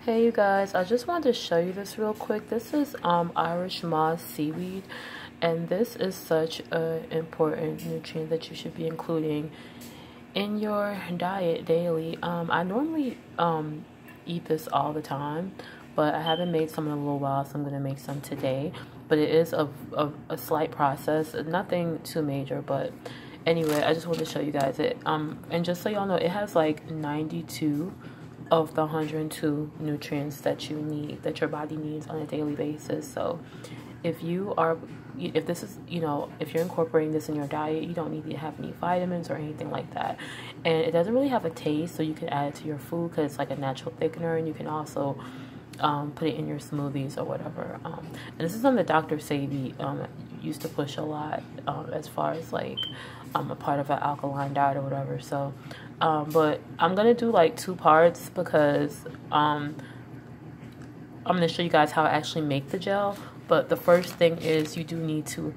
Hey you guys, I just wanted to show you this real quick. This is Irish moss seaweed, and this is such an important nutrient that you should be including in your diet daily. I normally eat this all the time, but I haven't made some in a little while, so I'm gonna make some today. But it is a slight process, nothing too major, but anyway, I just wanted to show you guys it. And just so y'all know, it has like 92 of the 102 nutrients that you need, that your body needs on a daily basis. So if this is, if you're incorporating this in your diet, you don't need to have any vitamins or anything like that. And it doesn't really have a taste, so you can add it to your food because it's like a natural thickener, and you can also put it in your smoothies or whatever. And this is something that Dr. Sebi used to push a lot as far as like a part of an alkaline diet or whatever. So but I'm gonna do like two parts because I'm gonna show you guys how I actually make the gel. But the first thing is you do need to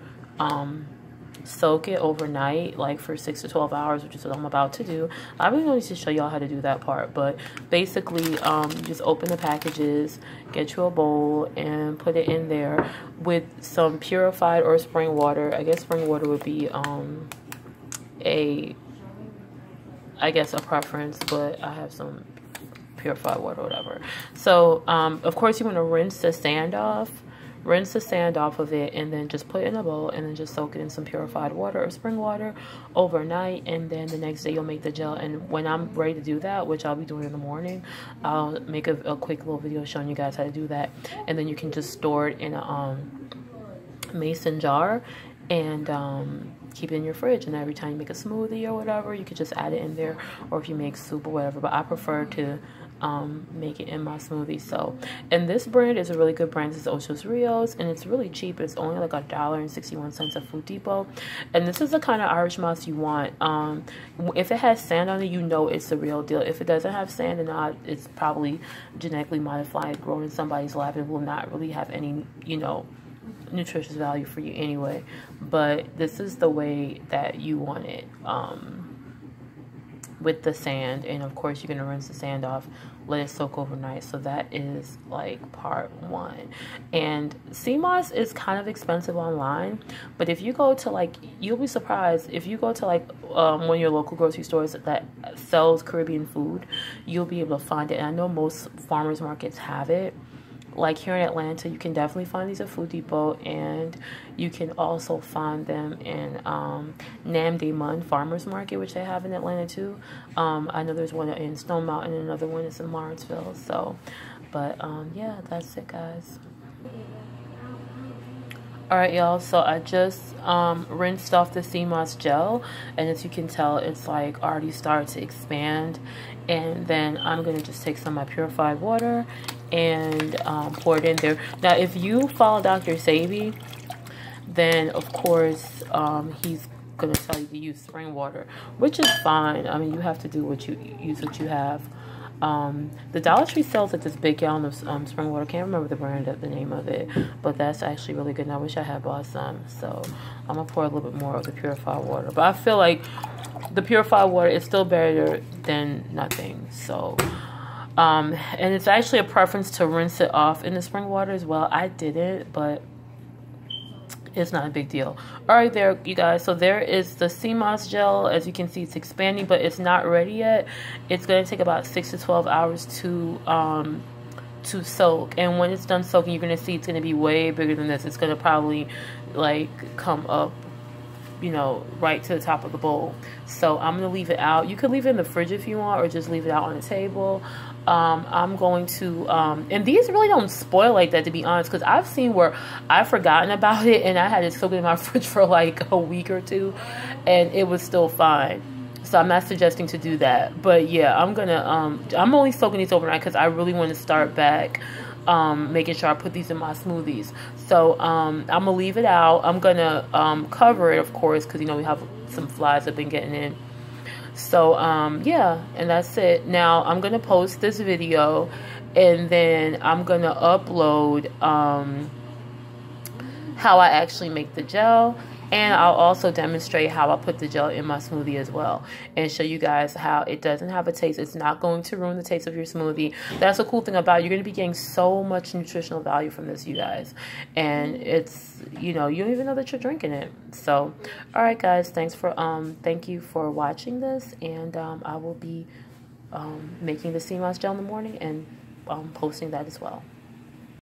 soak it overnight, like for 6 to 12 hours, which is what I'm about to do. I really don't need to show y'all how to do that part, but basically you just open the packages, get you a bowl, and put it in there with some purified or spring water. I guess spring water would be a preference, but I have some purified water or whatever. So of course you want to rinse the sand off of it, and then just put it in a bowl, and then just soak it in some purified water or spring water overnight, and then the next day you'll make the gel. And when I'm ready to do that, which I'll be doing in the morning, I'll make a quick little video showing you guys how to do that. And then you can just store it in a mason jar and keep it in your fridge, and every time you make a smoothie or whatever, you could just add it in there, or if you make soup or whatever. But I prefer to make it in my smoothie. So, and this brand is a really good brand. It's Ochos Rios, and it's really cheap. It's only like $1.61 at Food Depot. And this is the kind of Irish moss you want. If it has sand on it, you know it's the real deal. If it doesn't have sand and not, it's probably genetically modified, grown in somebody's lab, and will not really have any, nutritious value for you anyway. But this is the way that you want it, with the sand. And of course you're going to rinse the sand off, let it soak overnight. So that is like part one. And sea moss is kind of expensive online, but if you go to you'll be surprised if you go to one of your local grocery stores that sells Caribbean food, you'll be able to find it. And I know most farmers markets have it. Like here in Atlanta, you can definitely find these at Food Depot, and you can also find them in Nam De Mun Farmers Market, which they have in Atlanta too. I know there's one in Stone Mountain and another one is in Lawrenceville. So, but yeah, that's it, guys. Alright, y'all, so I just rinsed off the sea moss gel, and as you can tell, it's like already started to expand. And then I'm going to just take some of my purified water and pour it in there. Now, if you follow Dr. Sebi, then of course he's going to tell you to use spring water, which is fine. I mean, you have to do what you have. The Dollar Tree sells like this big gallon of spring water. Can't remember the name of it, but that's actually really good, and I wish I had bought some. So I'm gonna pour a little bit more of the purified water, but I feel like the purified water is still better than nothing. So and it's actually a preference to rinse it off in the spring water as well. I didn't, but it's not a big deal. All right, there, you guys. So there is the sea moss gel. As you can see, it's expanding, but it's not ready yet. It's going to take about 6 to 12 hours to soak. And when it's done soaking, you're going to see it's going to be way bigger than this. It's going to probably come up, right to the top of the bowl. So I'm going to leave it out. You could leave it in the fridge if you want, or just leave it out on the table. I'm going to, and these really don't spoil like that, to be honest, because I've seen where I've forgotten about it and I had it soaked in my fridge for like a week or two and it was still fine. So I'm not suggesting to do that. But yeah, I'm only soaking these overnight because I really want to start back making sure I put these in my smoothies. So I'm gonna leave it out. I'm gonna cover it, of course, because we have some flies that have been getting in. So yeah, and that's it. Now I'm gonna post this video, and then I'm gonna upload how I actually make the gel, And I'll also demonstrate how I put the gel in my smoothie as well, and show you guys how it doesn't have a taste. It's not going to ruin the taste of your smoothie. That's the cool thing about it. You're going to be getting so much nutritional value from this, you guys. And it's, you know, you don't even know that you're drinking it. So, all right, guys, thank you for watching this, and I will be making the sea moss gel in the morning and posting that as well.